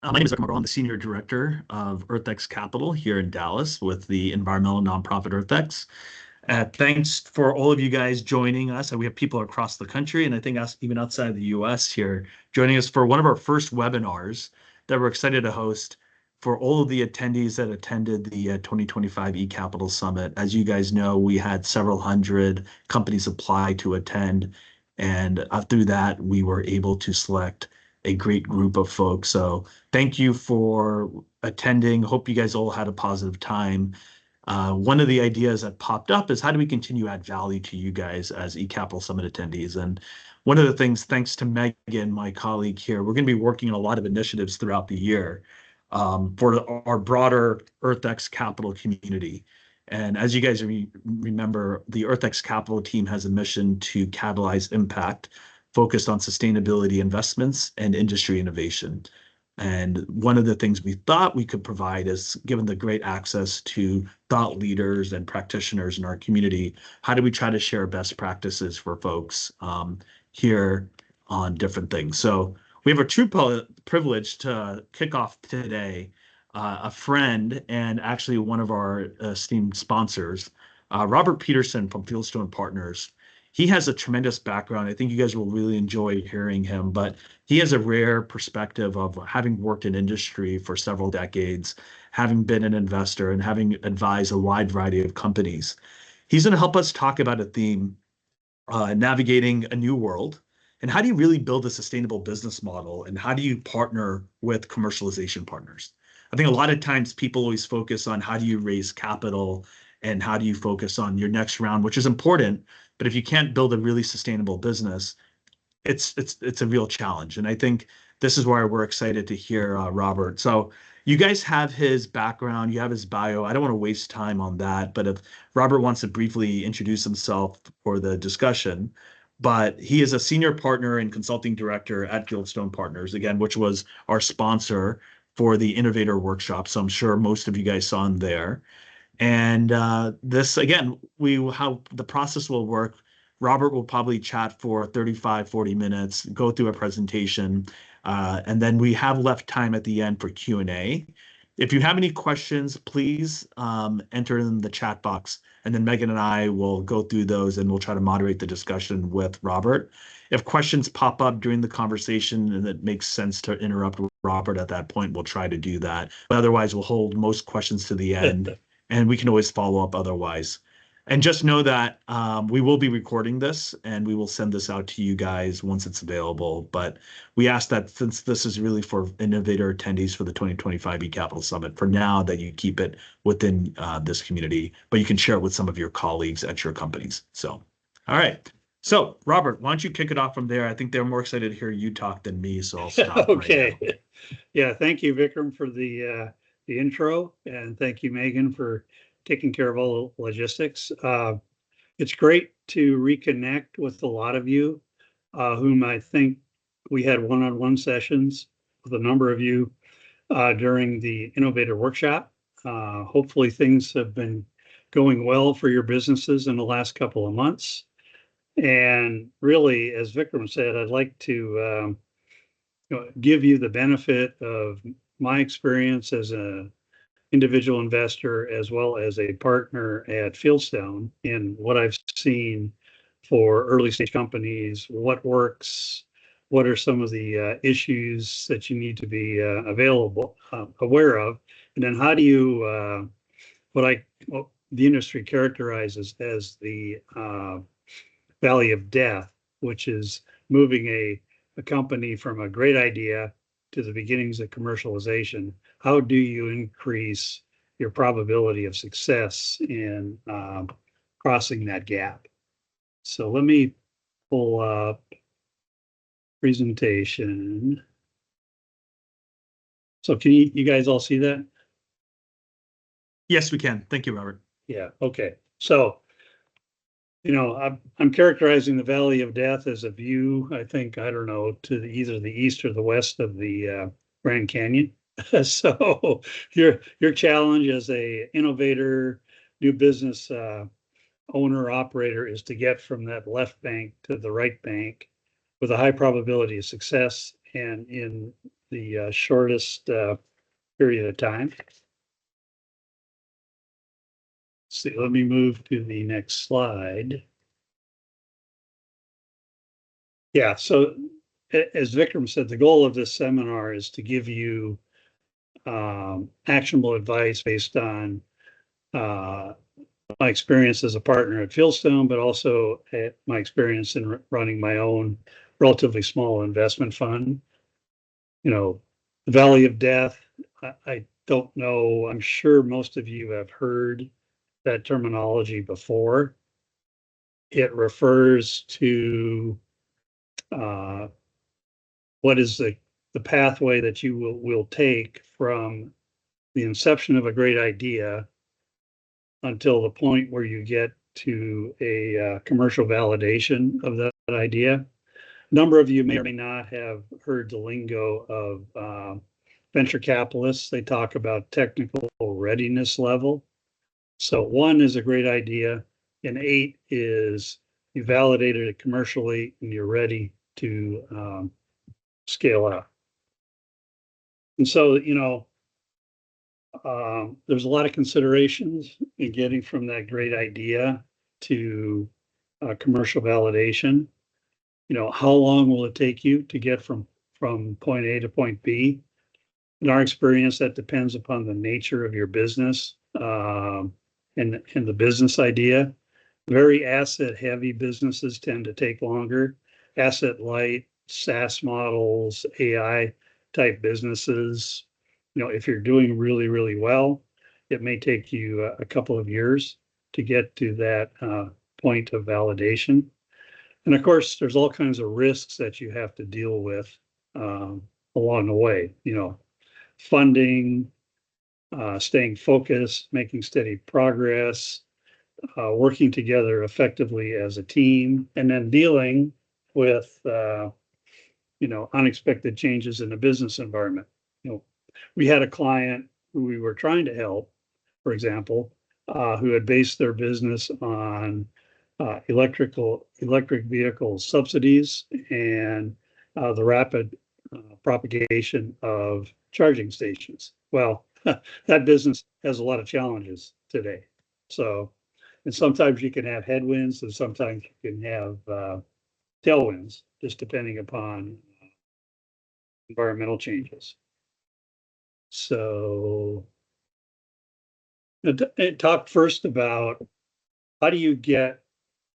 My name is Rick. I'm the Senior Director of EarthxCapital here in Dallas with the environmental nonprofit EarthX. Thanks for all of you guys joining us. We have people across the country, and I think even outside the US here, joining us for one of our first webinars that we're excited to host for all of the attendees that attended the 2025 E-Capital Summit. As you guys know, we had several hundred companies apply to attend, and through that, we were able to select a great group of folks. So thank you for attending. Hope you guys all had a positive time. One of the ideas that popped up is how do we continue to add value to you guys as eCapital Summit attendees? And one of the things, thanks to Megan, my colleague here, we're going to be working on a lot of initiatives throughout the year for our broader EarthX Capital community. And as you guys remember, the EarthX Capital team has a mission to catalyze impact focused on sustainability investments and industry innovation. And one of the things we thought we could provide is, given the great access to thought leaders and practitioners in our community, how do we try to share best practices for folks here on different things? So we have a true privilege to kick off today. A friend and actually one of our esteemed sponsors, Robert Peterson from Fieldstone Partners. He has a tremendous background. I think you guys will really enjoy hearing him, but he has a rare perspective of having worked in industry for several decades, having been an investor and having advised a wide variety of companies. He's going to help us talk about a theme, navigating a new world, and how do you really build a sustainable business model, and how do you partner with commercialization partners? I think a lot of times people always focus on how do you raise capital and how do you focus on your next round, which is important. But if you can't build a really sustainable business, it's a real challenge. And I think this is why we're excited to hear Robert. So you guys have his background, you have his bio. I don't want to waste time on that, but if Robert wants to briefly introduce himself for the discussion. But he is a senior partner and consulting director at Fieldstone Partners, again, which was our sponsor for the Innovator Workshop. So I'm sure most of you guys saw him there. And this, again, how the process will work. Robert will probably chat for 35, 40 minutes, go through a presentation, and then we have left time at the end for Q&A. If you have any questions, please enter in the chat box, and then Megan and I will go through those and we'll try to moderate the discussion with Robert. If questions pop up during the conversation and it makes sense to interrupt Robert at that point, we'll try to do that. But otherwise, we'll hold most questions to the end. And we can always follow up otherwise. And just know that we will be recording this and we will send this out to you guys once it's available. But we ask that since this is really for innovator attendees for the 2025 eCapital Summit, for now that you keep it within this community, but you can share it with some of your colleagues at your companies. So, all right. So, Robert, why don't you kick it off from there? I think they're more excited to hear you talk than me, so I'll stop. Okay. Right now. Yeah, thank you, Vikram, for the intro, and thank you, Megan, for taking care of all the logistics. It's great to reconnect with a lot of you, whom I think we had one-on-one sessions with a number of you during the Innovator Workshop. Hopefully things have been going well for your businesses in the last couple of months. And really, as Vikram said, I'd like to give you the benefit of my experience as an individual investor, as well as a partner at Fieldstone, in what I've seen for early stage companies, what works, what are some of the issues that you need to be aware of, and then how do you, what the industry characterizes as the valley of death, which is moving a company from a great idea to the beginnings of commercialization. How do you increase your probability of success in crossing that gap? So let me pull up presentation. So can you guys all see that? Yes, we can. Thank you, Robert. Yeah, okay. So, I'm characterizing the Valley of Death as a view, I think, I don't know, to either the east or the west of the Grand Canyon. So your challenge as a innovator, new business owner, operator is to get from that left bank to the right bank with a high probability of success. And in the shortest period of time. See, let me move to the next slide. Yeah, so as Vikram said, the goal of this seminar is to give you actionable advice based on my experience as a partner at Fieldstone, but also my experience in running my own relatively small investment fund. You know, the Valley of Death, I don't know, I'm sure most of you have heard that terminology before. It refers to what is the pathway that you will take from the inception of a great idea until the point where you get to a commercial validation of that idea. A number of you may or may not have heard the lingo of venture capitalists. They talk about technical readiness level. So 1 is a great idea, and 8 is you validated it commercially and you're ready to scale up. And so, you know, there's a lot of considerations in getting from that great idea to commercial validation. You know, how long will it take you to get from point A to point B? In our experience, that depends upon the nature of your business and the business idea. Very asset-heavy businesses tend to take longer. Asset-light, SaaS models, AI-type businesses, you know, if you're doing really, really well, it may take you a couple of years to get to that point of validation. And of course, there's all kinds of risks that you have to deal with along the way, you know, funding, staying focused, making steady progress, working together effectively as a team, and then dealing with, you know, unexpected changes in the business environment. You know, we had a client who we were trying to help, for example, who had based their business on electric vehicle subsidies and the rapid propagation of charging stations. Well, that business has a lot of challenges today. So, and sometimes you can have headwinds and sometimes you can have tailwinds, just depending upon environmental changes. So it talked first about how do you get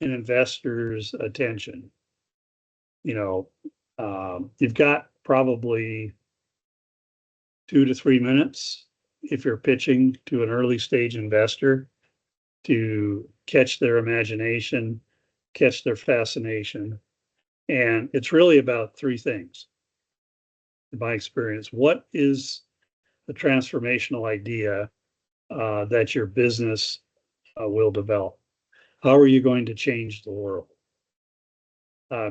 an investor's attention? You know, you've got probably 2 to 3 minutes if you're pitching to an early stage investor to catch their imagination, catch their fascination. And it's really about 3 things, in my experience. What is the transformational idea that your business will develop? How are you going to change the world?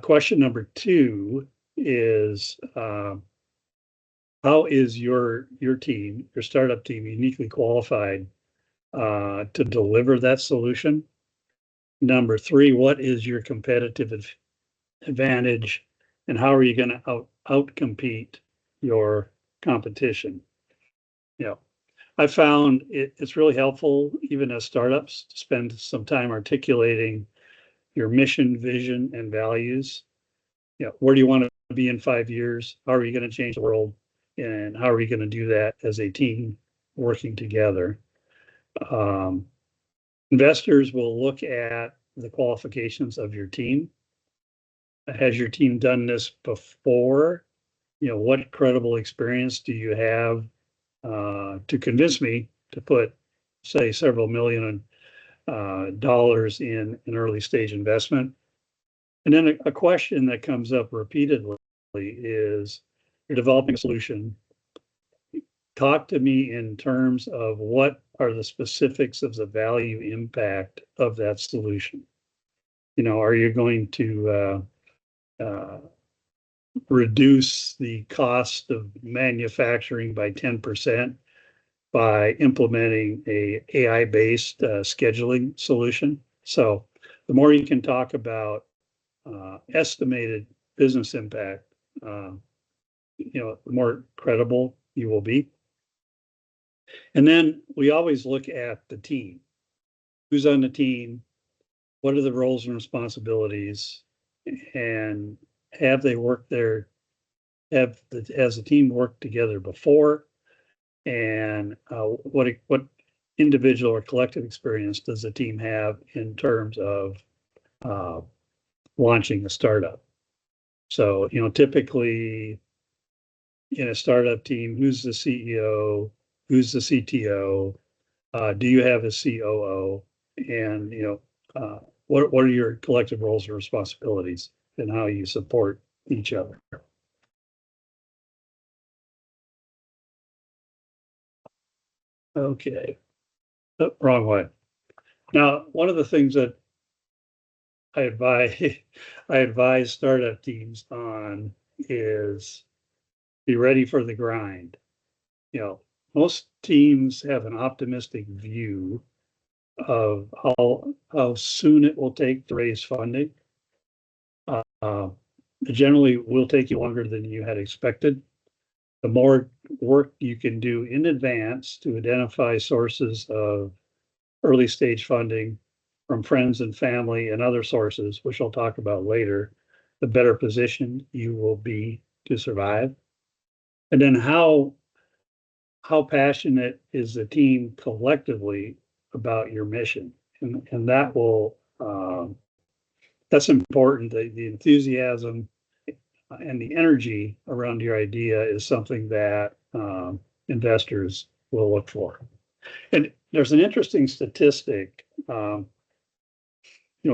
Question number 2 is how is your team, your startup team, uniquely qualified to deliver that solution? Number 3, what is your competitive advantage, and how are you going to outcompete your competition? You know, I found it's really helpful, even as startups, to spend some time articulating your mission, vision, and values. You know, where do you want to be in 5 years? How are you going to change the world? And how are you going to do that as a team working together? Investors will look at the qualifications of your team. Has your team done this before? You know, what credible experience do you have to convince me to put, say, several million dollars in an early stage investment? And then a question that comes up repeatedly is, you're developing a solution. Talk to me in terms of what are the specifics of the value impact of that solution. You know, are you going to reduce the cost of manufacturing by 10% by implementing a AI-based scheduling solution? So the more you can talk about estimated business impact, the more credible you will be. And then we always look at the team. Who's on the team? What are the roles and responsibilities? And have they worked there? Has the team worked together before? And what individual or collective experience does the team have in terms of launching a startup? So, typically in a startup team, who's the CEO? Who's the CTO? Do you have a COO? And, what are your collective roles and responsibilities and how you support each other? Okay. Oh, wrong way. Now, one of the things that I advise I advise startup teams on is be ready for the grind. Most teams have an optimistic view of how soon it will take to raise funding. It generally will take you longer than you had expected. The more work you can do in advance to identify sources of early stage funding from friends and family and other sources, which I'll talk about later, the better position you will be to survive. And then how passionate is the team collectively about your mission? And that will that's important. The enthusiasm and the energy around your idea is something that investors will look for. And there's an interesting statistic,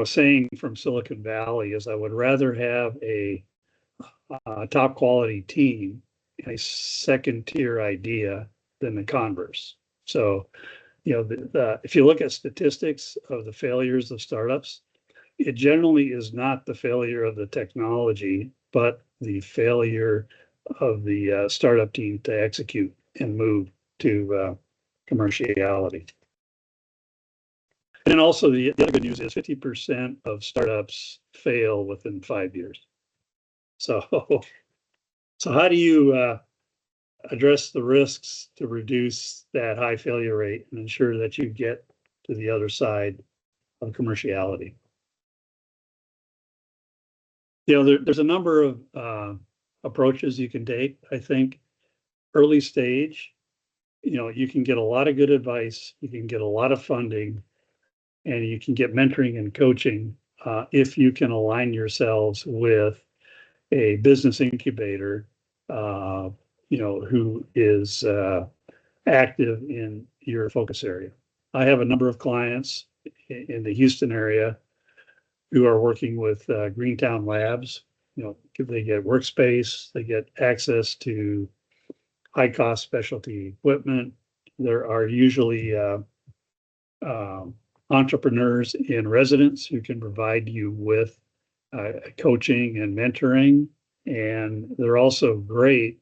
saying from Silicon Valley is I would rather have a top quality team and a second tier idea than the converse. So, if you look at statistics of the failures of startups, it generally is not the failure of the technology, but the failure of the startup team to execute and move to commerciality. And also the other good news is 50% of startups fail within 5 years. So, so how do you address the risks to reduce that high failure rate and ensure that you get to the other side of commerciality? There's a number of approaches you can take. I think early stage, you can get a lot of good advice, you can get a lot of funding, and you can get mentoring and coaching if you can align yourselves with a business incubator, who is active in your focus area. I have a number of clients in the Houston area who are working with Greentown Labs. They get workspace, they get access to high cost specialty equipment. There are usually entrepreneurs in residence who can provide you with coaching and mentoring. And they're also great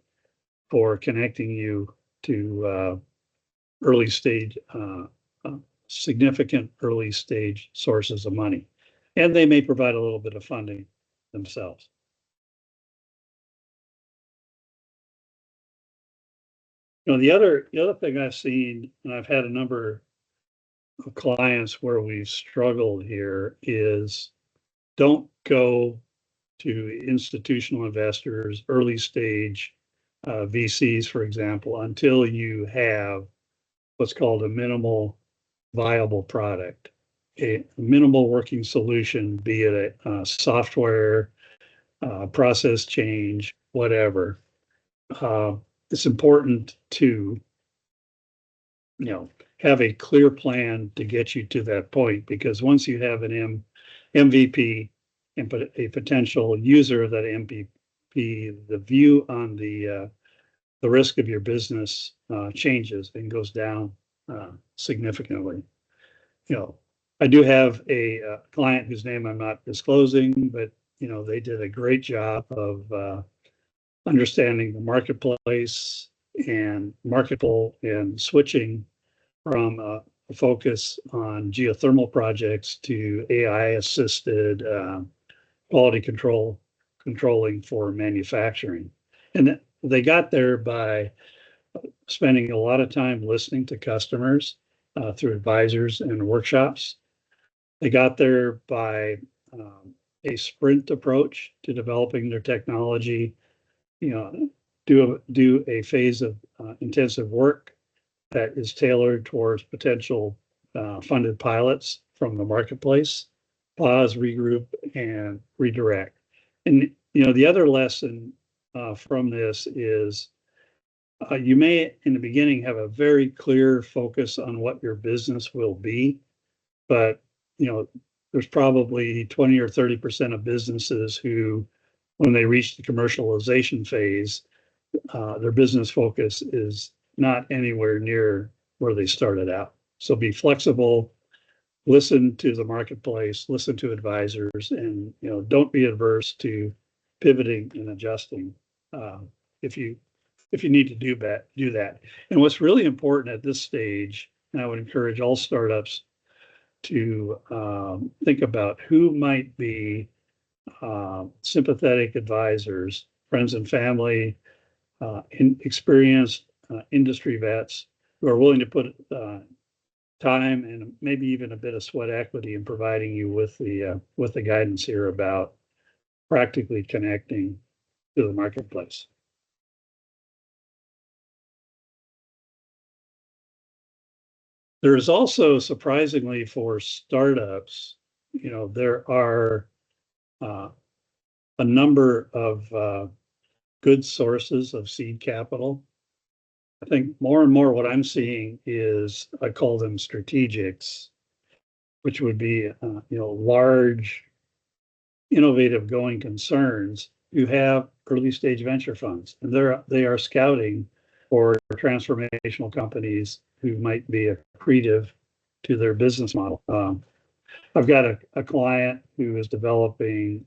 for connecting you to early stage, significant early stage sources of money. And they may provide a little bit of funding themselves. The other thing I've seen, and I've had a number of clients where we've struggled here, is don't go to institutional investors, early stage VCs, for example, until you have what's called a minimal viable product, a minimal working solution, be it a software, process change, whatever. It's important to have a clear plan to get you to that point, because once you have an MVP and a potential user of that MVP, the view on the risk of your business changes and goes down significantly. I do have a client whose name I'm not disclosing, but they did a great job of understanding the marketplace and market pull and switching from a focus on geothermal projects to AI assisted quality controlling for manufacturing. And they got there by spending a lot of time listening to customers through advisors and workshops. They got there by a sprint approach to developing their technology. Do a phase of intensive work that is tailored towards potential funded pilots from the marketplace. Pause, regroup, and redirect. And the other lesson from this is you may, in the beginning, have a very clear focus on what your business will be, but there's probably 20 or 30% of businesses who, when they reach the commercialization phase, their business focus is not anywhere near where they started out. So be flexible, listen to the marketplace, listen to advisors, and don't be adverse to pivoting and adjusting if you need to do that. And what's really important at this stage, and I would encourage all startups to think about who might be sympathetic advisors, friends and family, experienced industry vets who are willing to put time and maybe even a bit of sweat equity in providing you with the guidance here about practically connecting to the marketplace. There is also, surprisingly for startups, there are a number of good sources of seed capital. I think more and more what I'm seeing is, I call them strategics, which would be large, innovative going concerns who have early stage venture funds, and they are scouting for transformational companies who might be accretive to their business model. I've got a client who is developing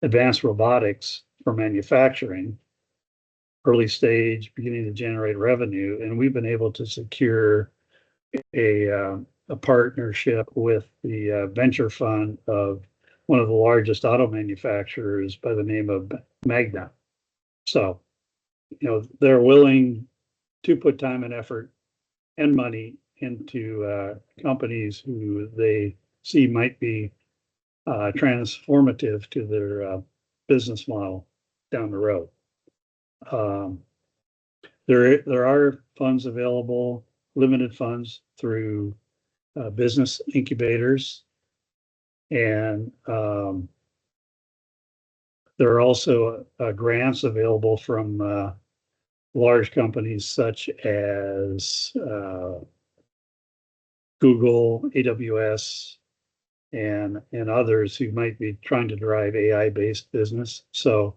advanced robotics for manufacturing, early stage, beginning to generate revenue, and we've been able to secure a partnership with the venture fund of one of the largest auto manufacturers by the name of Magna. So, they're willing to put time and effort and money into companies who they see might be transformative to their business model down the road. There are funds available, limited funds through business incubators, and there are also grants available from large companies such as Google, AWS, and others who might be trying to drive AI-based business. So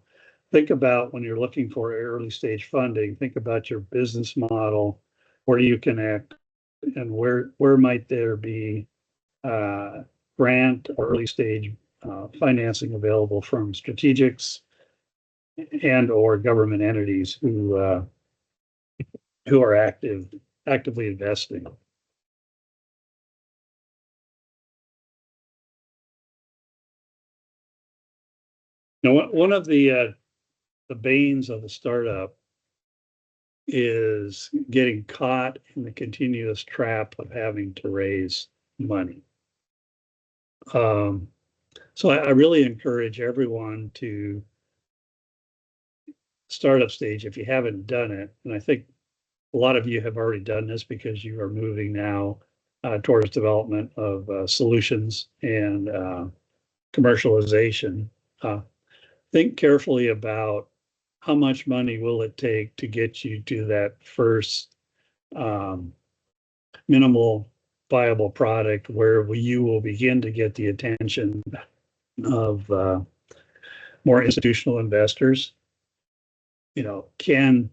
think about, when you're looking for early stage funding, think about your business model, where do you connect, and where might there be grant or early stage financing available from strategics and or government entities who are actively investing. Now, one of the banes of the startup is getting caught in the continuous trap of having to raise money. So I really encourage everyone to, startup stage, if you haven't done it, and I think a lot of you have already done this because you are moving now towards development of solutions and commercialization. Think carefully about how much money will it take to get you to that first minimal viable product where you will begin to get the attention of more institutional investors. Can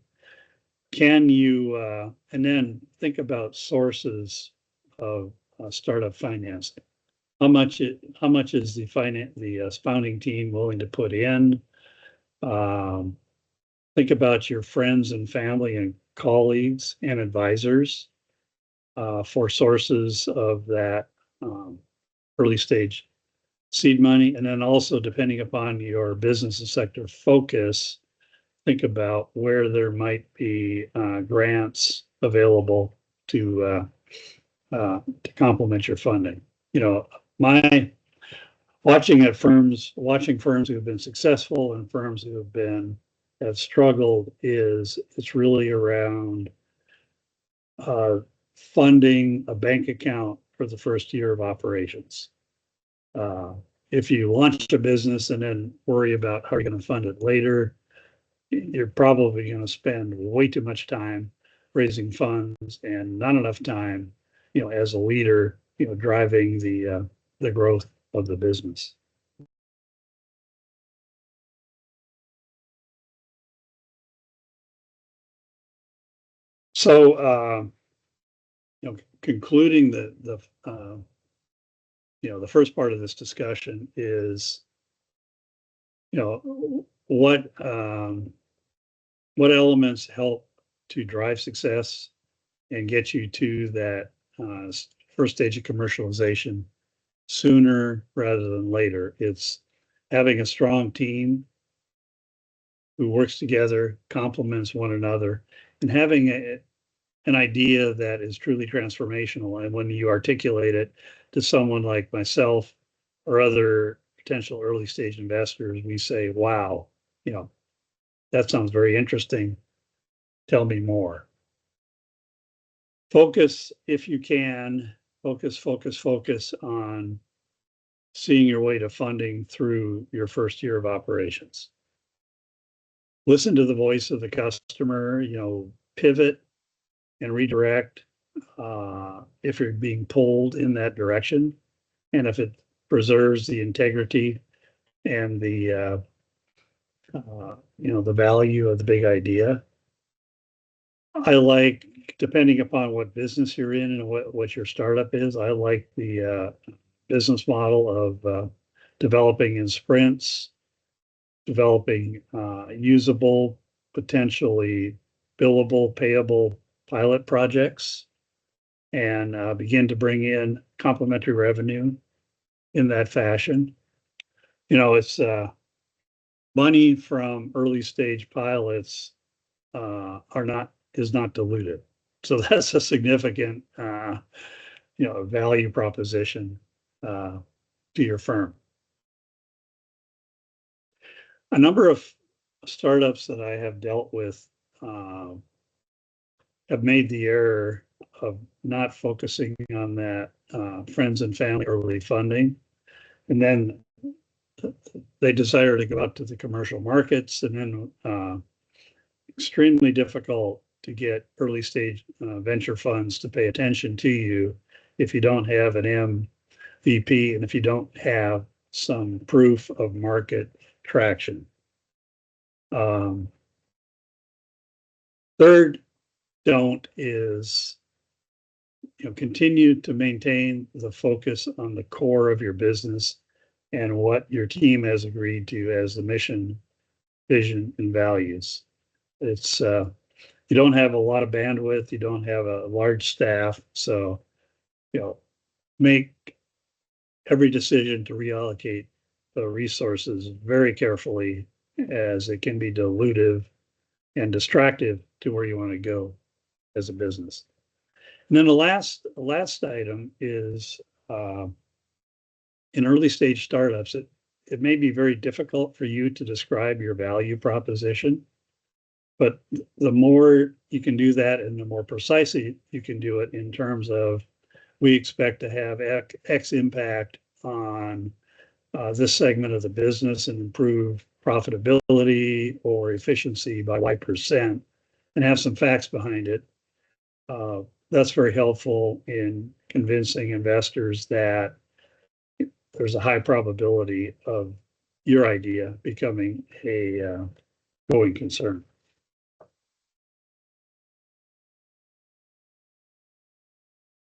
you and then think about sources of startup financing. How much is the founding team willing to put in? Think about your friends and family and colleagues and advisors for sources of that early stage seed money. And then also, depending upon your business and sector focus, think about where there might be grants available to complement your funding. You know, my watching firms who have been successful and firms who have struggled it's really around funding a bank account for the first year of operations. If you launch a business and then worry about how you're going to fund it later, you're probably going to spend way too much time raising funds and not enough time, you know, as a leader, you know, driving the growth of the business. So, you know, concluding the you know, the first part of this discussion is, you know, what elements help to drive success and get you to that first stage of commercialization sooner rather than later. It's having a strong team who works together, complements one another, and having an idea that is truly transformational. And when you articulate it to someone like myself or other potential early stage investors, we say, wow, you know, that sounds very interesting. Tell me more. Focus, if you can, focus on seeing your way to funding through your first year of operations. Listen to the voice of the customer, you know, pivot and redirect if you're being pulled in that direction, and if it preserves the integrity and the you know, the value of the big idea. I like, depending upon what business you're in and what your startup is, I like the business model of developing in sprints, developing usable, potentially billable, payable pilot projects, and begin to bring in complementary revenue in that fashion. You know, it's money from early stage pilots is not diluted. So that's a significant you know, value proposition to your firm. A number of startups that I have dealt with have made the error of not focusing on that friends and family early funding. And then they decided to go out to the commercial markets, and then extremely difficult to get early stage venture funds to pay attention to you if you don't have an MVP and if you don't have some proof of market traction. Third don't is, you know, continue to maintain the focus on the core of your business and what your team has agreed to as the mission, vision, and values. It's you don't have a lot of bandwidth, you don't have a large staff, so, you know, make every decision to reallocate the resources very carefully, as it can be dilutive and distractive to where you want to go as a business. And then the last item is in early stage startups, it may be very difficult for you to describe your value proposition, but the more you can do that and the more precisely you can do it in terms of, we expect to have X impact on this segment of the business and improve profitability or efficiency by Y%, and have some facts behind it. That's very helpful in convincing investors that there's a high probability of your idea becoming a going concern.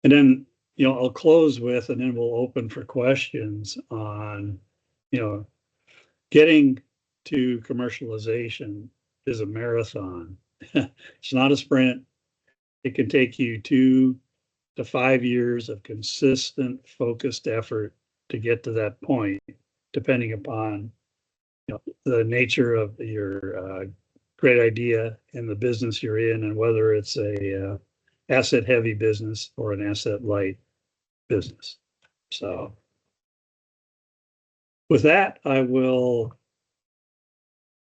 And then, you know, I'll close with, and then we'll open for questions on, you know, getting to commercialization is a marathon. It's not a sprint. It can take you 2 to 5 years of consistent, focused effort to get to that point, depending upon, you know, the nature of your great idea in the business you're in, and whether it's a asset heavy business or an asset light business. So with that, I will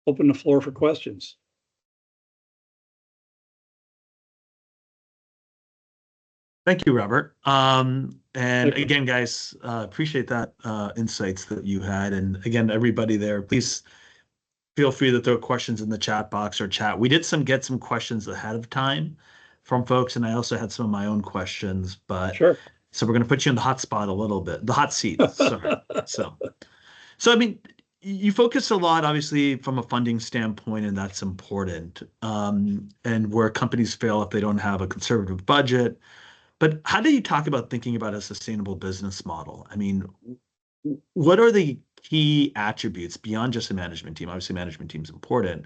open the floor for questions. Thank you, Robert. And Thank you. again, guys, appreciate that insights that you had. And again, everybody there, please feel free to throw questions in the chat box or chat. We did get some questions ahead of time from folks, and I also had some of my own questions, but Sure. so we're going to put you in the hot spot a little bit, the hot seat. Sorry. So I mean, you focus a lot, obviously, from a funding standpoint, and that's important. And where companies fail if they don't have a conservative budget. But how do you talk about thinking about a sustainable business model? I mean, what are the key attributes beyond just a management team? Obviously, management team is important,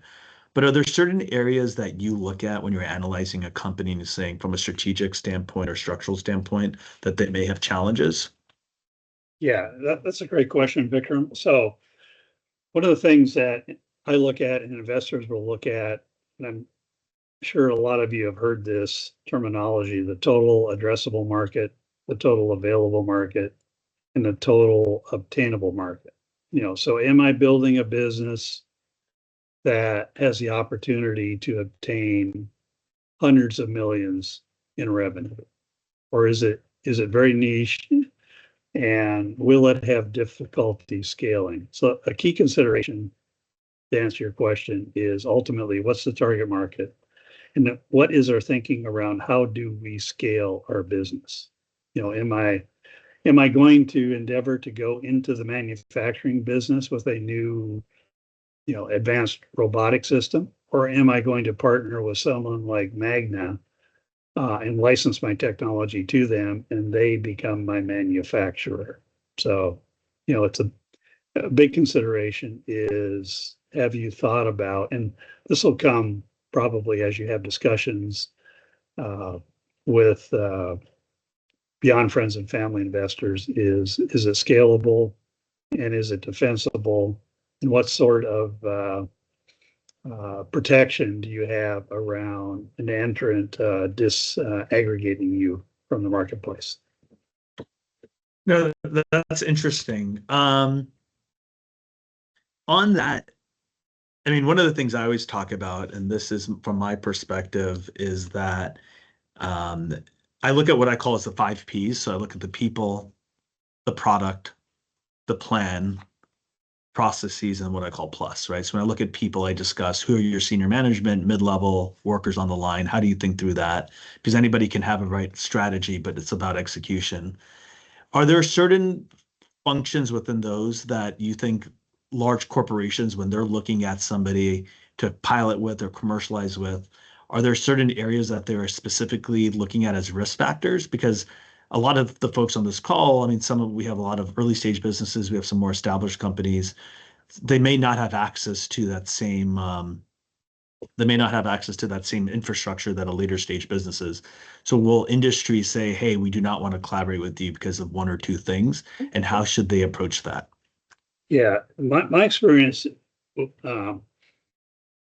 but are there certain areas that you look at when you're analyzing a company and saying from a strategic standpoint or structural standpoint that they may have challenges? Yeah, that's a great question, Vikram. So one of the things that I look at and investors will look at, and I'm sure a lot of you have heard this terminology, the total addressable market, the total available market, and the total obtainable market. So am I building a business that has the opportunity to obtain hundreds of millions in revenue? Or is it very niche, and will it have difficulty scaling? So a key consideration to answer your question is ultimately what's the target market, and what is our thinking around how do we scale our business? Am I going to endeavor to go into the manufacturing business with a new advanced robotic system, or am I going to partner with someone like Magna and license my technology to them, and they become my manufacturer? So, it's a big consideration is, have you thought about, and this will come probably as you have discussions with beyond friends and family investors, is it scalable, and is it defensible, and what sort of protection do you have around an entrant disaggregating you from the marketplace? No, that's interesting. On that, I mean, one of the things I always talk about, and this is from my perspective, is that I look at what I call as the 5 Ps. So I look at the people, the product, the plan, processes, and what I call plus, right? So when I look at people, I discuss who are your senior management, mid-level workers on the line. How do you think through that? Because anybody can have a right strategy, but it's about execution. Are there certain functions within those that you think large corporations, when they're looking at somebody to pilot with or commercialize with, are there certain areas that they're specifically looking at as risk factors? Because a lot of the folks on this call, I mean, we have a lot of early stage businesses, we have some more established companies. They may not have access to that same infrastructure that a later stage business is. So will industry say, hey, we do not want to collaborate with you because of one or two things? And how should they approach that? Yeah, my experience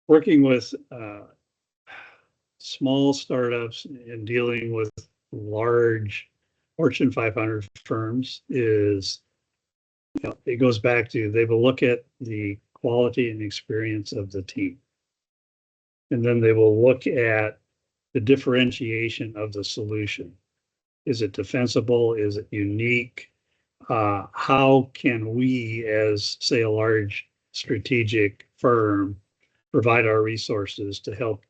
working with small startups and dealing with large Fortune 500 firms is, it goes back to, they will look at the quality and experience of the team. And then they will look at the differentiation of the solution. Is it defensible? Is it unique? How can we, as say a large strategic firm, provide our resources to help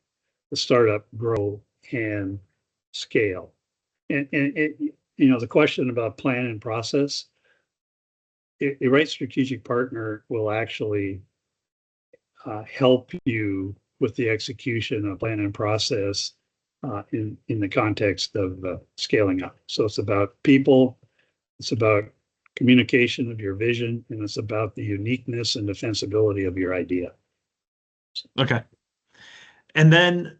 the startup grow and scale? And the question about plan and process, a right strategic partner will actually help you with the execution of plan and process in the context of scaling up. So it's about people, it's about communication of your vision, and it's about the uniqueness and defensibility of your idea. Okay. And then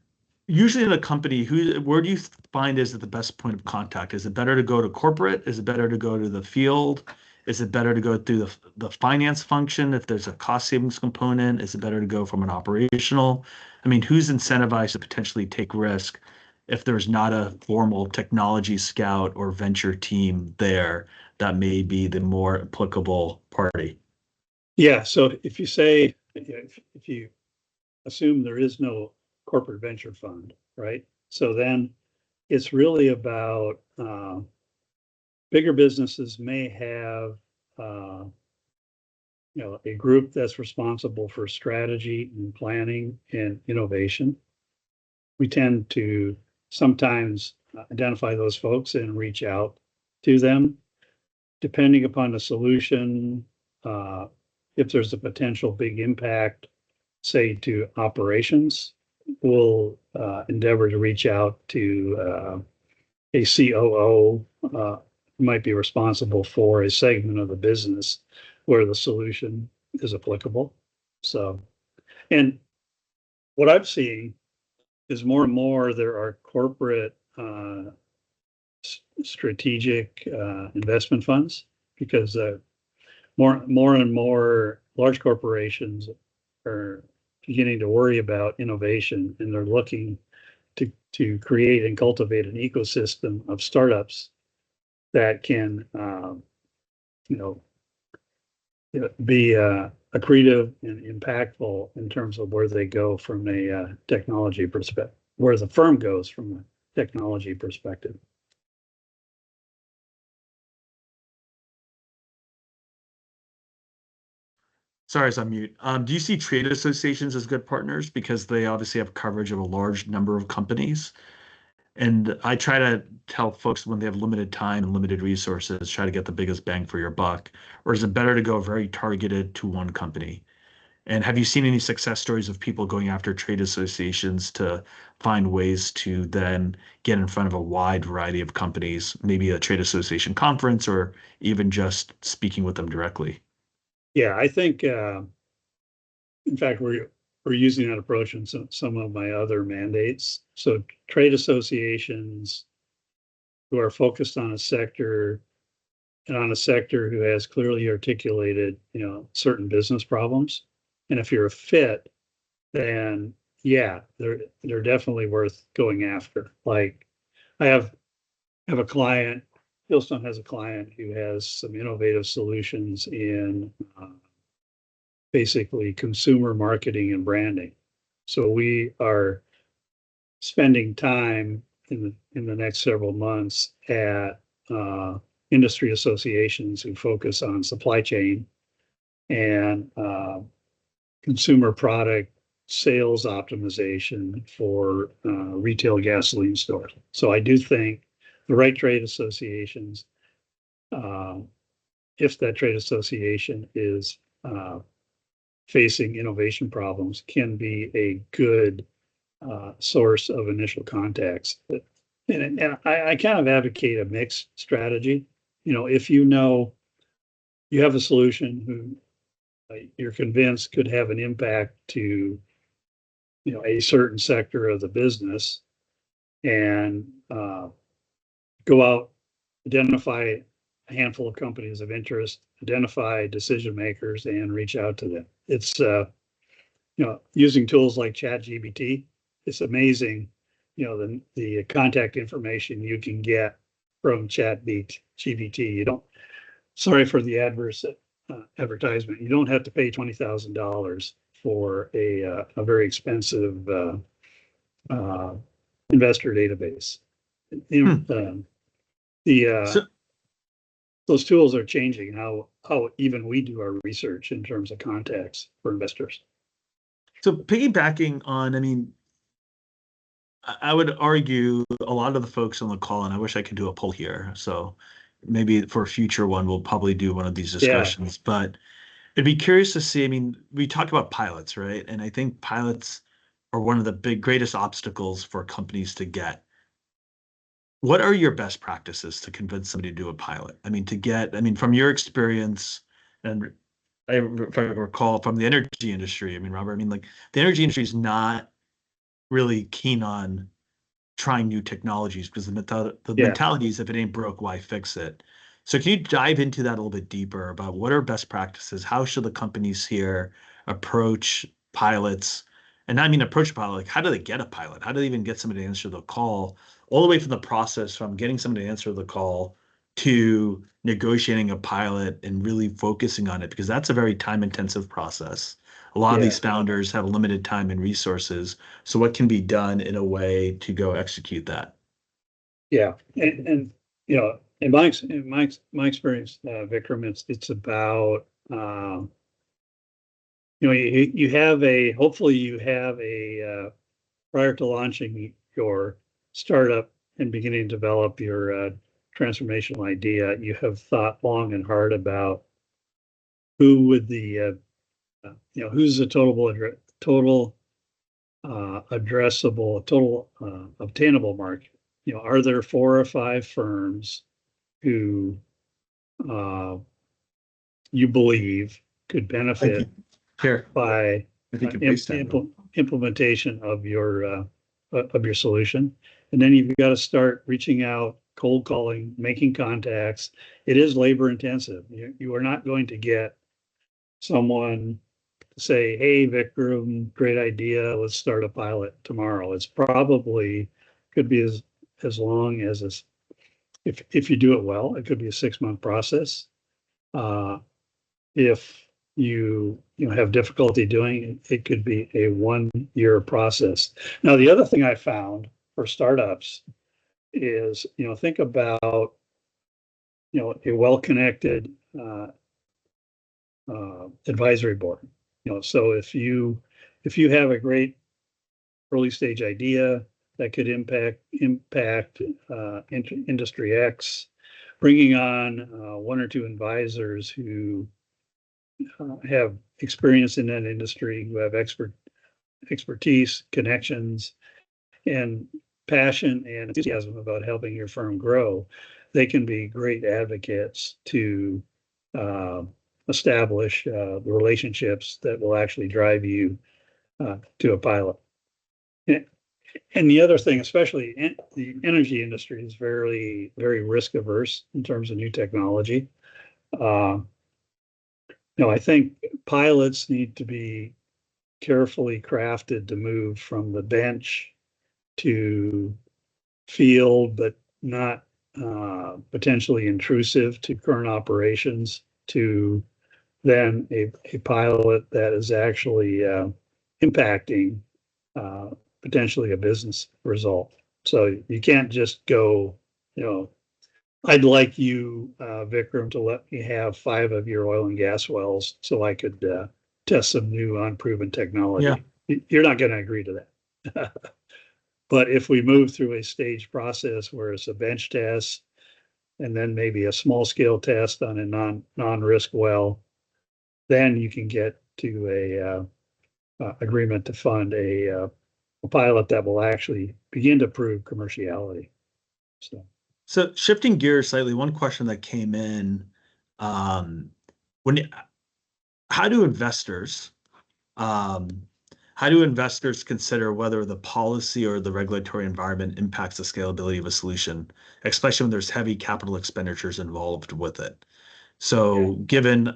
usually in a company, where do you find is it the best point of contact? Is it better to go to corporate? Is it better to go to the field? Is it better to go through the finance function if there's a cost savings component? Is it better to go from an operational? I mean, who's incentivized to potentially take risk if there's not a formal technology scout or venture team there that may be the more applicable party? Yeah. So if you say, if you assume there is no corporate venture fund, right? So then it's really about bigger businesses may have a group that's responsible for strategy and planning and innovation. We tend to sometimes identify those folks and reach out to them, depending upon the solution. If there's a potential big impact, say to operations, we'll endeavor to reach out to a COO who might be responsible for a segment of the business where the solution is applicable. So, and what I'm seeing is more and more there are corporate strategic investment funds because more and more large corporations are beginning to worry about innovation, and they're looking to create and cultivate an ecosystem of startups that can be accretive and impactful in terms of where they go from a technology perspective, where the firm goes from a technology perspective. Sorry, I was on mute. Do you see trade associations as good partners because they obviously have coverage of a large number of companies? And I try to tell folks when they have limited time and limited resources, try to get the biggest bang for your buck. Or is it better to go very targeted to one company? And have you seen any success stories of people going after trade associations to find ways to then get in front of a wide variety of companies, maybe a trade association conference or even just speaking with them directly? Yeah, I think in fact we're using that approach in some of my other mandates. So trade associations who are focused on a sector and on a sector who has clearly articulated, certain business problems. And if you're a fit, then yeah, they're definitely worth going after. Like I have a client, Fieldstone has a client who has some innovative solutions in basically consumer marketing and branding. So we are spending time in the next several months at industry associations who focus on supply chain and consumer product sales optimization for retail gasoline stores. So I do think the right trade associations, if that trade association is facing innovation problems, can be a good source of initial contacts. And I kind of advocate a mixed strategy. If you have a solution who you're convinced could have an impact to a certain sector of the business, and go out, identify a handful of companies of interest, identify decision makers, and reach out to them. It's using tools like ChatGPT. It's amazing, the contact information you can get from ChatGPT. You don't. Sorry for the adverse advertisement. You don't have to pay $20,000 for a very expensive investor database. So, Those tools are changing how even we do our research in terms of contacts for investors. so piggybacking on, I mean, I would argue a lot of the folks on the call, and I wish I could do a poll here. So maybe for a future one, we'll probably do one of these Yeah, discussions. But I'd be curious to see. I mean, we talk about pilots, right? And I think pilots are one of the greatest obstacles for companies to get. What are your best practices to convince somebody to do a pilot? I mean, from your experience, and if I recall from the energy industry, I mean, Robert, I mean, like the energy industry is not really keen on trying new technologies because the yeah, mentality is if it ain't broke, why fix it? So can you dive into that a little bit deeper about what are best practices? How should the companies here approach pilots? And I mean approach a pilot, like how do they get a pilot? How do they even get somebody to answer the call? All the way from the process from getting somebody to answer the call to negotiating a pilot and really focusing on it, because that's a very time intensive process. A lot of Yeah, these founders have limited time and resources. So what can be done in a way to go execute that? yeah, and in my experience, Vikram, it's about you have a hopefully you have a prior to launching your startup and beginning to develop your transformational idea, you have thought long and hard about who would the who's the total addressable, total obtainable market. Are there 4 or 5 firms who uh, you believe could Thank you. benefit Here, by if you can FaceTime. implementation of your solution? And then you've got to start reaching out, cold calling, making contacts. It is labor intensive. You are not going to get someone to say, "Hey, Vikram, great idea. Let's start a pilot tomorrow." It's probably could be as long as if you do it well, it could be a 6-month process. If you have difficulty doing it, it could be a 1-year process. Now, the other thing I found for startups is, think about, a well-connected advisory board. So if you have a great early stage idea that could impact industry X, bringing on 1 or 2 advisors who have experience in that industry, who have expertise, connections, and passion and enthusiasm about helping your firm grow, they can be great advocates to uh, establish the relationships that will actually drive you to a pilot. And the other thing, especially in the energy industry, is very, very risk averse in terms of new technology. Uh, I think pilots need to be carefully crafted to move from the bench to field, but not potentially intrusive to current operations, to then a pilot that is actually impacting uh, potentially a business result. So you can't just go, I'd like you, Vikram, to let me have 5 of your oil and gas wells so I could test some new unproven Yeah. technology. You're not going to agree to that. But if we move through a staged process where it's a bench test and then maybe a small scale test on a non-risk well, then you can get to a agreement to fund a pilot that will actually begin to prove commerciality. So shifting gears slightly, one question that came in, um, when how do investors um, how do investors consider whether the policy or the regulatory environment impacts the scalability of a solution, especially when there's heavy capital expenditures involved with it? Yeah, So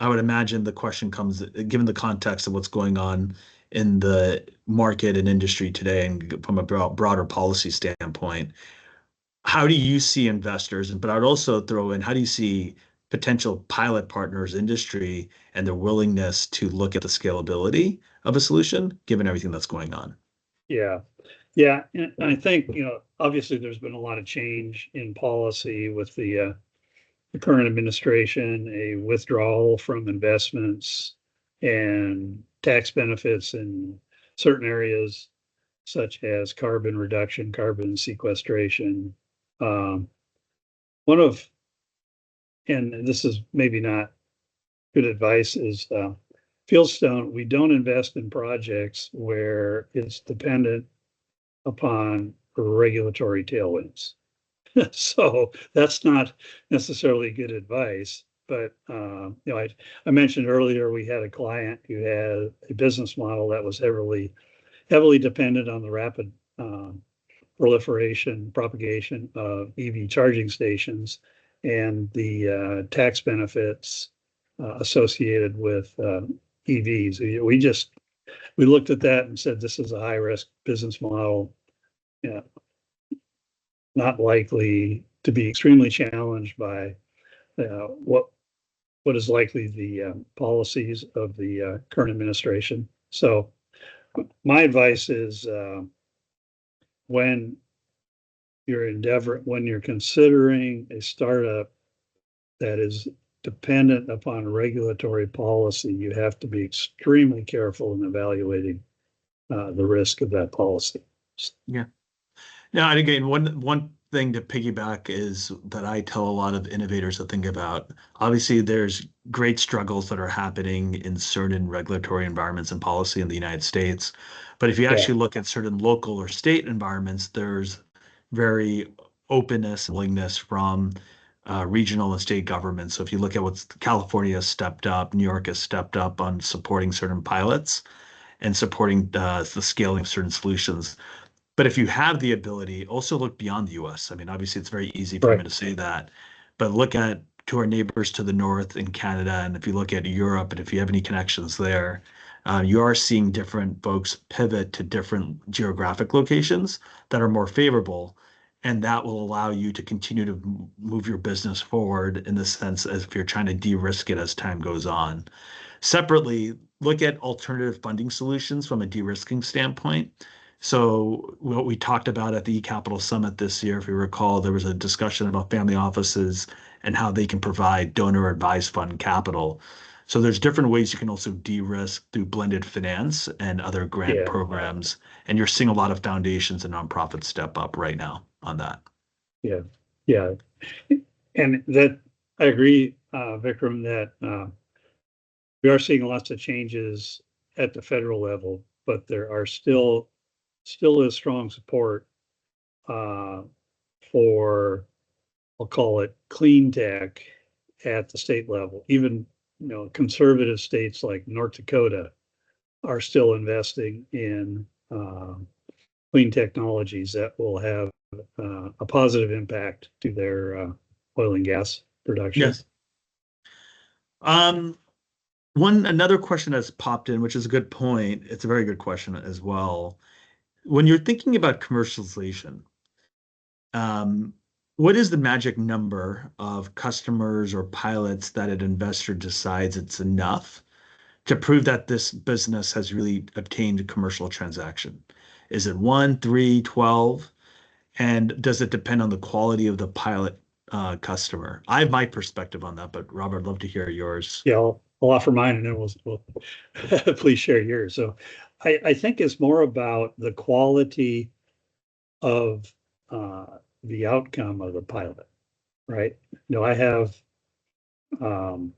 I would imagine the question comes, given the context of what's going on in the market and industry today, and from a broader policy standpoint, how do you see investors? But I'd also throw in, how do you see potential pilot partners, industry, and their willingness to look at the scalability of a solution, given everything that's going on? yeah, yeah. And I think, obviously there's been a lot of change in policy with the current administration, a withdrawal from investments and tax benefits in certain areas, such as carbon reduction, carbon sequestration. Um, one of, and this is maybe not good advice, is Fieldstone, we don't invest in projects where it's dependent upon regulatory tailwinds. So that's not necessarily good advice. But I mentioned earlier we had a client who had a business model that was heavily dependent on the rapid proliferation, propagation of EV charging stations, and the tax benefits associated with EVs. We looked at that and said this is a high risk business model, yeah, not likely to be extremely challenged by what is likely the policies of the current administration. So my advice is when when you're considering a startup that is dependent upon regulatory policy, you have to be extremely careful in evaluating the risk of that policy. Yeah. Now, and again, one thing to piggyback is that I tell a lot of innovators to think about. Obviously, there's great struggles that are happening in certain regulatory environments and policy in the United States. But if you Yeah, actually look at certain local or state environments, there's very openness and willingness from regional and state governments. So if you look at what California has stepped up, New York has stepped up on supporting certain pilots and supporting the scaling of certain solutions. But if you have the ability, also look beyond the US. I mean, obviously, it's very easy for me right. to say that, but look at to our neighbors to the north in Canada, and if you look at Europe, and if you have any connections there, you are seeing different folks pivot to different geographic locations that are more favorable, and that will allow you to continue to move your business forward in the sense as if you're trying to de-risk it as time goes on. Separately, look at alternative funding solutions from a de-risking standpoint. So what we talked about at the E-Capital Summit this year, if you recall, there was a discussion about family offices and how they can provide donor advised fund capital. So there's different ways you can also de-risk through blended finance and other grant Yeah, programs. And you're seeing a lot of foundations and nonprofits step up right now on that. yeah, yeah. And that I agree, Vikram, that we are seeing lots of changes at the federal level, but there are still is strong support uh, for, I'll call it clean tech at the state level. Even conservative states like North Dakota are still investing in clean technologies that will have a positive impact to their oil and gas production. Yes. Um, another question that's popped in, which is a good point. It's a very good question as well. When you're thinking about commercialization, um, what is the magic number of customers or pilots that an investor decides it's enough to prove that this business has really obtained a commercial transaction? Is it one, three, 12? And does it depend on the quality of the pilot customer? I have my perspective on that, but Robert, I'd love to hear yours. Yeah, I'll offer mine and then we'll please share yours. So I think it's more about the quality of the outcome of the pilot, right? I have um,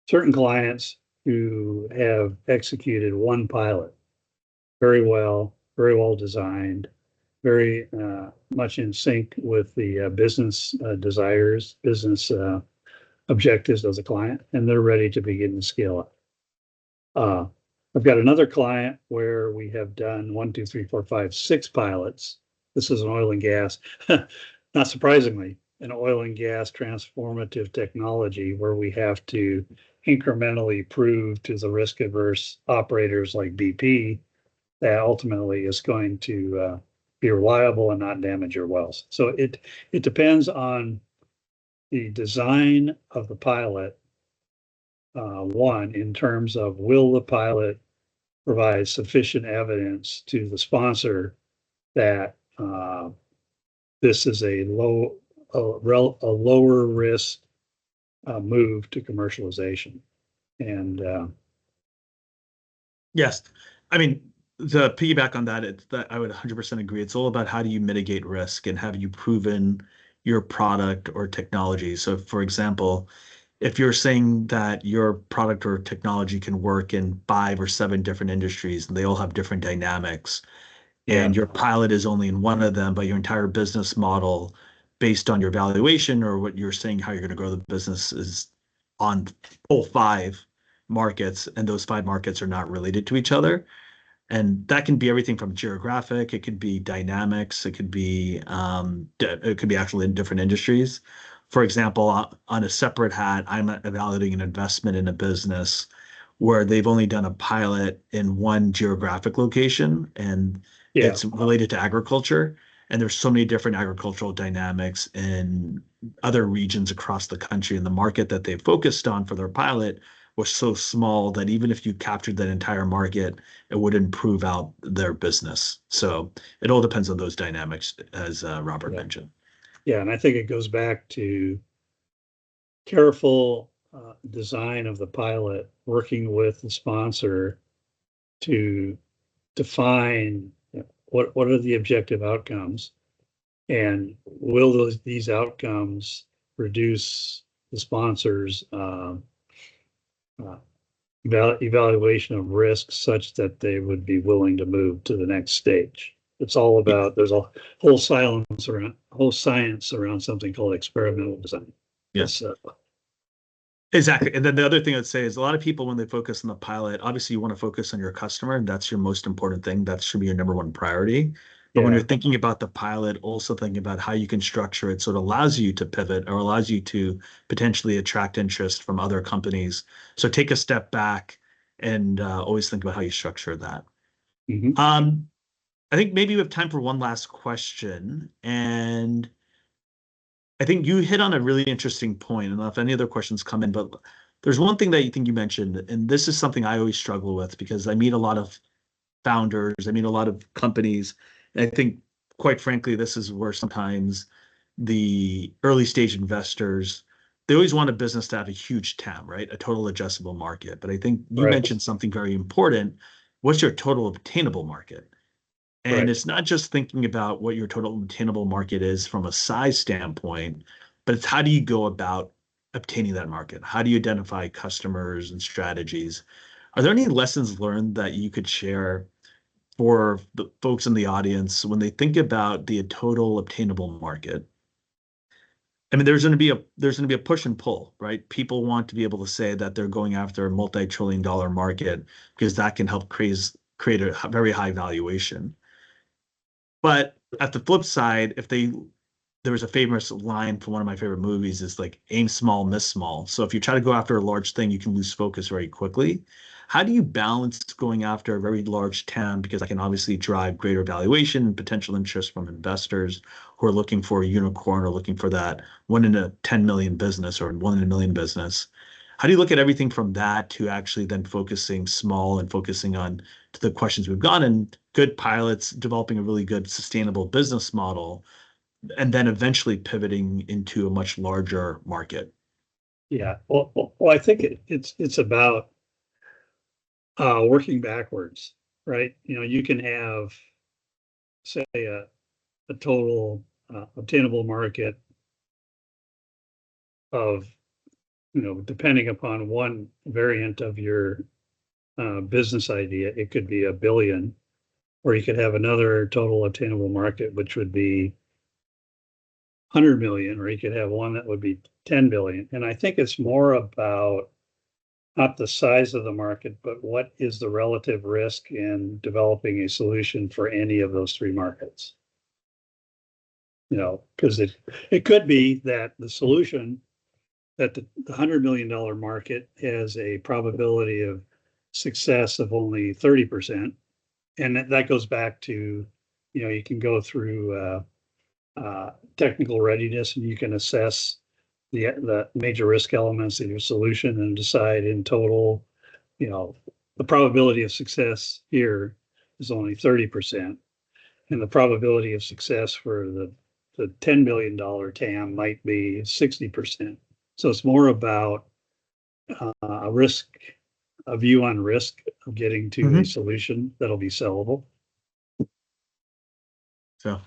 certain clients who have executed one pilot very well designed, very much in sync with the business desires, business objectives of the client, and they're ready to begin to scale up. I've got another client where we have done 1, 2, 3, 4, 5, 6 pilots. This is an oil and gas, not surprisingly, an oil and gas transformative technology where we have to incrementally prove to the risk averse operators like BP that ultimately is going to be reliable and not damage your wells. So it depends on the design of the pilot. One, in terms of will the pilot provide sufficient evidence to the sponsor that this is a lower risk move to commercialization. And Yes. I mean, the piggyback on that, it's that I would 100% agree. It's all about how do you mitigate risk and have you proven your product or technology. So, for example, if you're saying that your product or technology can work in 5 or 7 different industries and they all have different dynamics, yeah, and your pilot is only in one of them, but your entire business model based on your valuation or what you're saying how you're going to grow the business is on all 5 markets, and those 5 markets are not related to each other, And that can be everything from geographic, it could be dynamics, it could be actually in different industries. For example, on a separate hat, I'm evaluating an investment in a business where they've only done a pilot in one geographic location, and Yeah, it's related to agriculture. And there's so many different agricultural dynamics in other regions across the country. And the market that they focused on for their pilot was so small that even if you captured that entire market, it wouldn't prove out their business. So it all depends on those dynamics, as Robert yeah, mentioned. yeah. And I think it goes back to careful design of the pilot, working with the sponsor to define what are the objective outcomes, and will these outcomes reduce the sponsor's uh, evaluation of risk such that they would be willing to move to the next stage. It's all about, there's a whole science around something called experimental design. Yes. It's Exactly. And then the other thing I'd say is a lot of people, when they focus on the pilot, obviously you want to focus on your customer, and that's your most important thing. That should be your number one priority. But when yeah, you're thinking about the pilot, also thinking about how you can structure it so it allows you to pivot or allows you to potentially attract interest from other companies. So take a step back and always think about how you structure that. mhm. Um, I think maybe we have time for one last question. And I think you hit on a really interesting point. And if any other questions come in, but there's one thing that you think you mentioned, and this is something I always struggle with because I meet a lot of founders, I meet a lot of companies. And I think, quite frankly, this is where sometimes the early stage investors, they always want a business to have a huge TAM, right? A total addressable market. But I think you Right, mentioned something very important. What's your total obtainable market? And right. it's not just thinking about what your total obtainable market is from a size standpoint, but it's how do you go about obtaining that market? How do you identify customers and strategies? Are there any lessons learned that you could share for the folks in the audience when they think about the total obtainable market? I mean, there's going to be a push and pull, right? People want to be able to say that they're going after a multi-trillion dollar market because that can help create a very high valuation. But at the flip side, there was a famous line from one of my favorite movies is like aim small, miss small. So if you try to go after a large thing, you can lose focus very quickly. How do you balance going after a very large TAM? Because I can obviously drive greater valuation and potential interest from investors who are looking for a unicorn or looking for that 1 in a 10 million business or 1 in a million business. How do you look at everything from that to actually then focusing small and focusing on to the questions we've gone and good pilots developing a really good sustainable business model and then eventually pivoting into a much larger market? Yeah. Well, I think it's about working backwards, right? You can have, say, a total obtainable market of, depending upon one variant of your business idea, it could be 1 billion, or you could have another total obtainable market, which would be 100 million, or you could have one that would be 10 billion. And I think it's more about not the size of the market, but what is the relative risk in developing a solution for any of those three markets? Because it could be that the solution that the $100 million market has a probability of success of only 30%. And that goes back to, you can go through technical readiness, and you can assess the major risk elements of your solution and decide in total, you know, the probability of success here is only 30%. And the probability of success for the $10 million TAM might be 60%. So it's more about a risk, a view on risk of getting to a Mhm. solution that'll be sellable. So,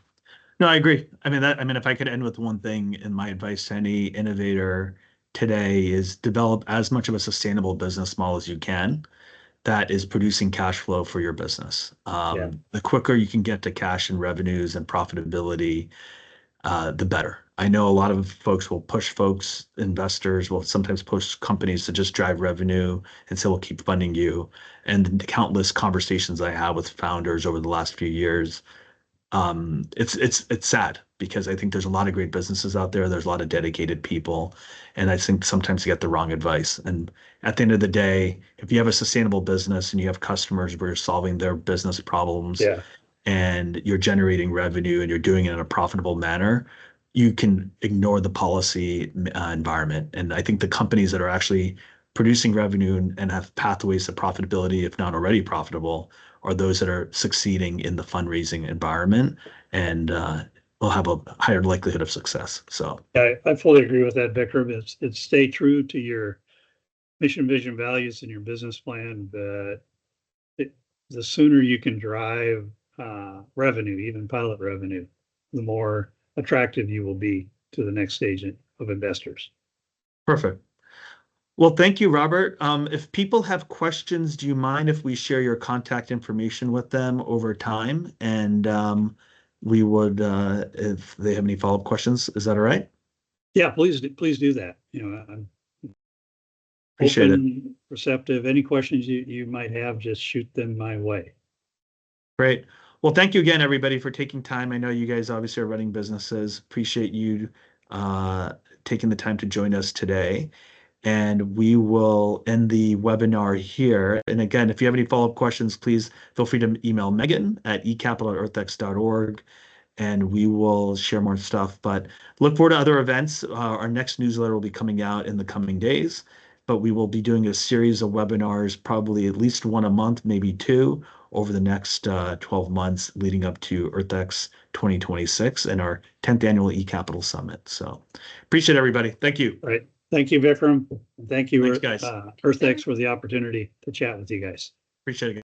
no, I agree. I mean, if I could end with one thing, and my advice to any innovator today is develop as much of a sustainable business model as you can that is producing cash flow for your business. Yeah. The quicker you can get to cash and revenues and profitability, the better. I know a lot of folks will push folks, investors will sometimes push companies to just drive revenue and say, we'll keep funding you. And the countless conversations I have with founders over the last few years, it's sad because I think there's a lot of great businesses out there. There's a lot of dedicated people, and I think sometimes you get the wrong advice. And at the end of the day, if you have a sustainable business and you have customers where you're solving their business problems Yeah. and you're generating revenue and you're doing it in a profitable manner, you can ignore the policy environment. And I think the companies that are actually producing revenue and have pathways to profitability, if not already profitable, are those that are succeeding in the fundraising environment and will have a higher likelihood of success. So I fully agree with that, Vikram. It's stay true to your mission, vision, values, and your business plan. But the sooner you can drive revenue, even pilot revenue, the more attractive you will be to the next stage of investors. perfect. Well, thank you, Robert. If people have questions, do you mind if we share your contact information with them over time? And we would, if they have any follow-up questions, is that all right? Yeah, please do that. I'm Appreciate it. open, receptive. Any questions you might have, just shoot them my way. Great. Well, thank you again, everybody, for taking time. I know you guys obviously are running businesses. Appreciate you taking the time to join us today. And we will end the webinar here. And again, if you have any follow-up questions, please feel free to email Megan at ecapital@earthx.org, and we will share more stuff. But look forward to other events. Our next newsletter will be coming out in the coming days, but we will be doing a series of webinars, probably at least one a month, maybe two, over the next 12 months leading up to EarthX 2026 and our 10th annual E-Capital Summit. So appreciate everybody. Thank you. All right. Thank you, Vikram. Thank you, Thanks, guys. EarthX, for the opportunity to chat with you guys. Appreciate it.